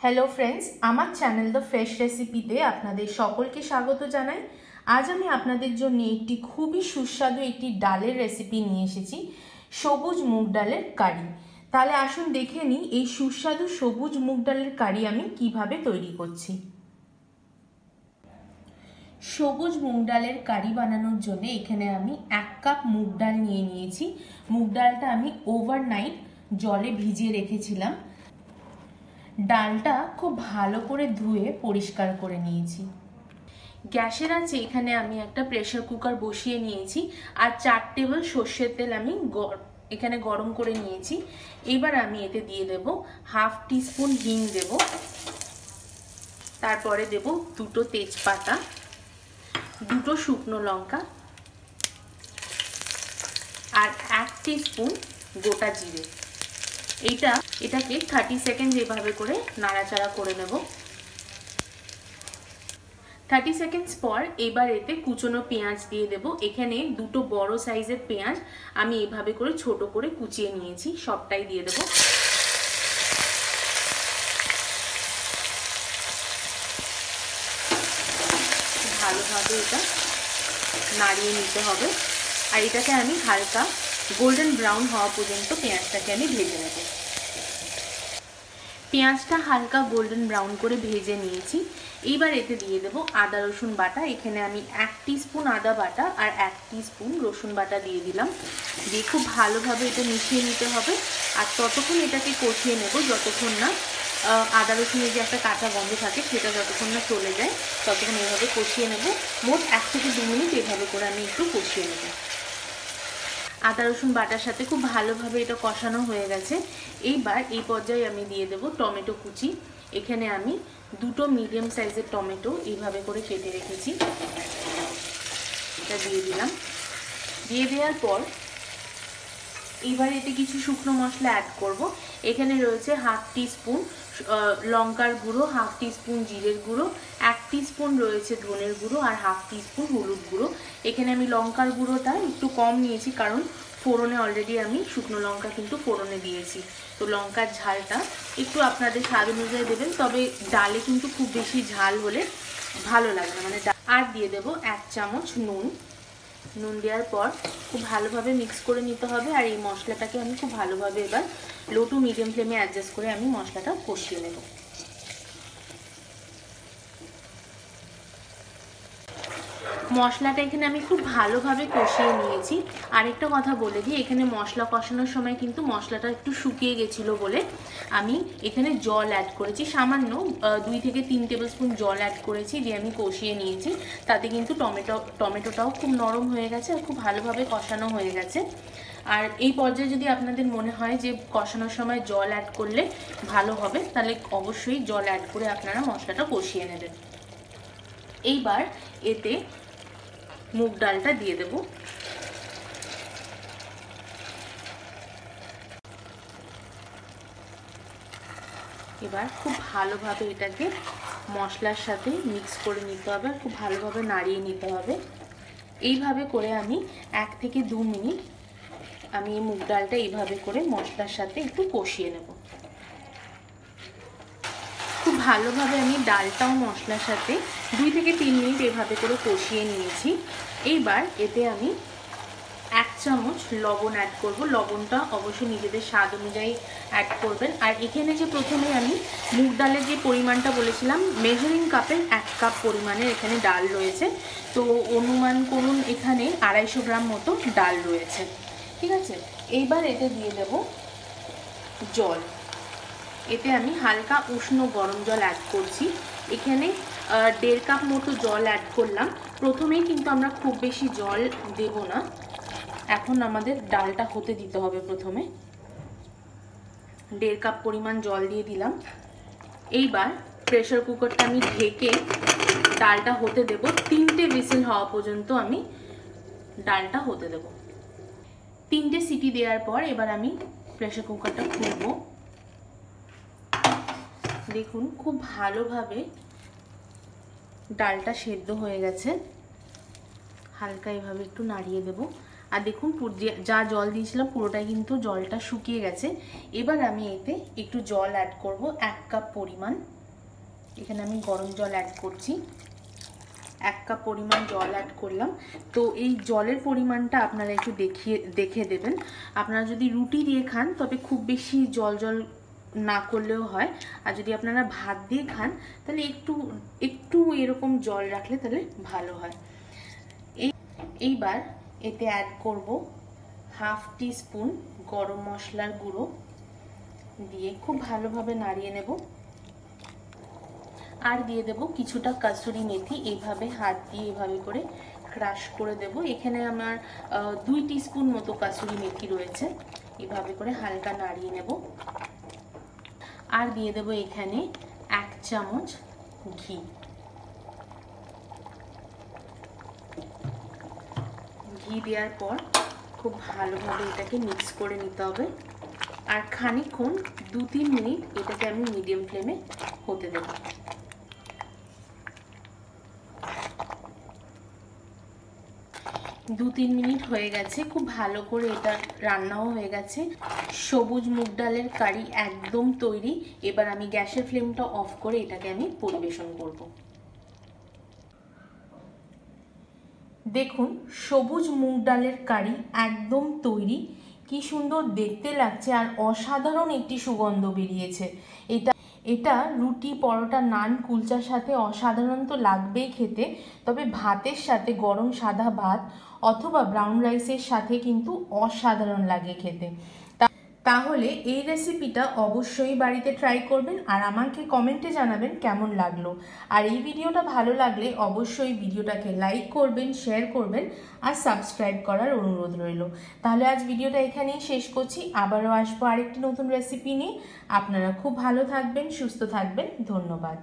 Hello friends, আমার channel the fresh রেসিপিতে আপনাদের সকলকে স্বাগত জানাই। আজ আমি আপনাদের জন্য একটি খুবই সুস্বাদু একটি ডালের রেসিপি নিয়ে এসেছি, সবুজ মুগ ডালের কারি। তাহলে আসুন দেখে নিই এই সুস্বাদু সবুজ মুগ ডালের কারি আমি কিভাবে তৈরি করছি। সবুজ মুগ ডালের কারি বানানোর জন্য এখানে আমি 1 কাপ মুগ ডাল নিয়ে নিয়েছি। মুগ ডালটা আমি ওভারনাইট জলে ভিজিয়ে রেখেছিলাম। ডালটা খুব ভালো করে ধুয়ে পরিষ্কার করে নিয়েছি। গ্যাসের আঁচে এখানে আমি একটা প্রেসার কুকার বসিয়ে নিয়েছি আর 4 টেবিল সর্ষের তেল আমি এখানে গরম করে নিয়েছি। এবার আমি এতে দিয়ে দেব হাফ টিস্পুন হিং দেব, তারপরে দেব 2টো তেজপাতা, 2টো শুকনো লঙ্কা আর 1 টিস্পুন গোটা জিরে। এটাকে 30 সেকেন্ড এভাবে করে নাড়াচাড়া করে নেব। 30 সেকেন্ডস পর এবার এতে কুচনো পেঁয়াজ দিয়ে দেব। এখানে 2টো বড় সাইজের পেঁয়াজ আমি এভাবে করে ছোট করে কুচিয়ে নিয়েছি, সবটাই দিয়ে দেব। ভালোভাবে এটা নাড়িয়ে নিতে হবে আর এটাকে আমি হালকা গোল্ডেন ব্রাউন হওয়া পর্যন্ত পেঁয়াজটাকে আমি ভেজে নেব। পেঁয়াজটা হালকা গোল্ডেন ব্রাউন করে ভেজে নিয়েছি। এইবার এতে দিয়ে দেব আদা রসুন বাটা। এখানে আমি 1 টিস্পুন আদা বাটা আর 1 টিস্পুন রসুন বাটা দিয়ে দিলাম। দিয়ে খুব ভালোভাবে এটা মিশিয়ে নিতে হবে আর ততক্ষণ এটাকে কষিয়ে নেব যতক্ষণ না আদা রসুনের যে একটা কাঁচা গন্ধ থাকে সেটা যতক্ষণ না চলে যায় ততক্ষণ এইভাবে কষিয়ে নেব। মোট 1 থেকে 2 মিনিট এভাবে করে আমি একটু কষিয়ে নেব। আদা রসুন বাটার সাথে খুব ভালোভাবে এটা কষানো হয়ে গেছে। এইবার এই পর্যায়ে আমি দিয়ে দেব টমেটো কুচি। এখানে আমি 2টো মিডিয়াম সাইজের টমেটো এইভাবে করে কেটে রেখেছি, এটা দিয়ে দিলাম। দিয়ে দেওয়ার পর এবার এতে কিছু শুকনো মশলা অ্যাড করব। এখানে রয়েছে হাফ টিস্পুন লঙ্কার গুঁড়ো, হাফ টিস্পুন জিরের গুঁড়ো, 1 টিস্পুন রয়েছে ধনের গুঁড়ো আর হাফ টিস্পুন হলুদ গুঁড়ো। এখানে আমি লঙ্কার গুঁড়োটা একটু কম নিয়েছি কারণ ফোড়নে অলরেডি আমি শুকনো লঙ্কা কিন্তু ফোড়নে দিয়েছি, তো লঙ্কার ঝালটা একটু আপনাদের স্বাদ অনুযায়ী দেবেন। তবে ডালে কিন্তু খুব বেশি ঝাল হলে ভালো লাগে না, আর দিয়ে দেব 1 চামচ নুন। নুন দেওয়ার পর খুব ভালোভাবে মিক্স করে নিতে হবে আর এই মশলাটাকে আমি খুব ভালোভাবে এবার লো টু মিডিয়াম ফ্লেমে অ্যাডজাস্ট করে আমি মশলাটা কষিয়ে নেব। মশলাটা এখানে আমি খুব ভালোভাবে কষিয়ে নিয়েছি। আরেকটা কথা বলে দিই, এখানে মশলা কষানোর সময় কিন্তু মশলাটা একটু শুকিয়ে গেছিলো বলে আমি এখানে জল অ্যাড করেছি, সামান্য 2 থেকে 3 টেবিল স্পুন জল অ্যাড করেছি, দিয়ে আমি কষিয়ে নিয়েছি। তাতে কিন্তু টমেটোটাও খুব নরম হয়ে গেছে আর খুব ভালোভাবে কষানো হয়ে গেছে। আর এই পর্যায়ে যদি আপনাদের মনে হয় যে কষানোর সময় জল অ্যাড করলে ভালো হবে, তাহলে অবশ্যই জল অ্যাড করে আপনারা মশলাটা কষিয়ে নেবেন। এইবার এতে মুগ ডালটা দিয়ে দেব। এবার খুব ভালোভাবে এটাকে মশলার সাথে মিক্স করে নিতে হবে, খুব ভালোভাবে নাড়িয়ে নিতে হবে। এইভাবে করে আমি 1 থেকে 2 মিনিট আমি এই মুগ ডালটা এইভাবে করে মশলার সাথে একটু কষিয়ে নেব। খুব ভালোভাবে আমি ডালটাও মশলার সাথে 2 থেকে 3 মিনিট এভাবে করে কষিয়ে নিয়েছি। এইবার এতে আমি 1 চামচ লবণ অ্যাড করব। লবণটা অবশ্যই নিজেদের স্বাদ অনুযায়ী অ্যাড করবেন। আর এখানে যে প্রথমে আমি মুগ ডালের যে পরিমাণটা বলেছিলাম, মেজারিং কাপের 1 কাপ পরিমাণের এখানে ডাল রয়েছে, তো অনুমান করুন এখানে 250 গ্রাম মতো ডাল রয়েছে। ঠিক আছে, এইবার এতে দিয়ে দেব জল। এতে আমি হালকা উষ্ণ গরম জল অ্যাড করছি। এখানে 1.5 কাপ মতো জল অ্যাড করলাম। প্রথমেই কিন্তু আমরা খুব বেশি জল দেব না, এখন আমাদের ডালটা হতে দিতে হবে। প্রথমে 1.5 কাপ পরিমাণ জল দিয়ে দিলাম। এইবার প্রেসার কুকারটা আমি ঢেকে ডালটা হতে দেব। 3টে হুইসেল হওয়া পর্যন্ত আমি ডালটা হতে দেব। 3টে সিটি দেওয়ার পর এবার আমি প্রেসার কুকারটা খুলব। দেখুন খুব ভালোভাবে ডালটা সেদ্ধ হয়ে গেছে। হালকা এভাবে একটু নাড়িয়ে দেব আর দেখুন যা জল দিয়েছিলাম পুরোটাই কিন্তু জলটা শুকিয়ে গেছে। এবার আমি এতে একটু জল অ্যাড করব, 1 কাপ পরিমাণ। এখানে আমি গরম জল অ্যাড করছি, 1 কাপ পরিমাণ জল অ্যাড করলাম। তো এই জলের পরিমাণটা আপনারা একটু দেখে দেবেন। আপনারা যদি রুটি দিয়ে খান তবে খুব বেশি জল জল না করলেও হয়, আর যদি আপনারা ভাত দিয়ে খান তাহলে একটু এরকম জল রাখলে তাহলে ভালো হয়। এইবার এতে অ্যাড করব 1/2 টিস্পুন গরম মশলার গুঁড়ো, দিয়ে খুব ভালোভাবে নাড়িয়ে নেব। আর দিয়ে দেব কিছুটা কাসুরি মেথি, এইভাবে হাত দিয়ে এভাবে করে ক্রাশ করে দেব। এখানে আমার 2 টিস্পুন মতো কাসুরি মেথি রয়েছে, এভাবে করে হালকা নাড়িয়ে নেব। আর দিয়ে দেব এখানে 1 চামচ ঘি। ঘি দেওয়ার পর খুব ভালোভাবে এটাকে মিক্স করে নিতে হবে। আর খানিকক্ষণ 2-3 মিনিট এটাকে আমি মিডিয়াম ফ্লেমে হতে দেব। 2-3 মিনিট হয়ে গেছে, খুব ভালো করে এটা রান্নাও হয়ে গেছে। সবুজ মুগ ডালের কারি একদম তৈরি। এবার আমি গ্যাসের ফ্লেমটা অফ করে এটাকে আমি পরিবেশন করব। দেখুন সবুজ মুগ ডালের কারি একদম তৈরি। কি সুন্দর দেখতে লাগছে আর অসাধারণ একটি সুগন্ধ বেরিয়েছে। এটা রুটি, পরোটা, নান, কুলচার সাথে অসাধারণ তো লাগবেই খেতে, তবে ভাতের সাথে গরম সাদা ভাত অথবা ব্রাউন রাইসের সাথে কিন্তু অসাধারণ লাগে খেতে। তাহলে এই রেসিপিটা অবশ্যই বাড়িতে ট্রাই করবেন আর আমাকে কমেন্টে জানাবেন কেমন লাগলো। আর এই ভিডিওটা ভালো লাগলে অবশ্যই ভিডিওটাকে লাইক করবেন, শেয়ার করবেন আর সাবস্ক্রাইব করার অনুরোধ রইল। তাহলে আজ ভিডিওটা এখানেই শেষ করছি, আবারও আসবো আরেকটি নতুন রেসিপি নিয়ে। আপনারা খুব ভালো থাকবেন, সুস্থ থাকবেন, ধন্যবাদ।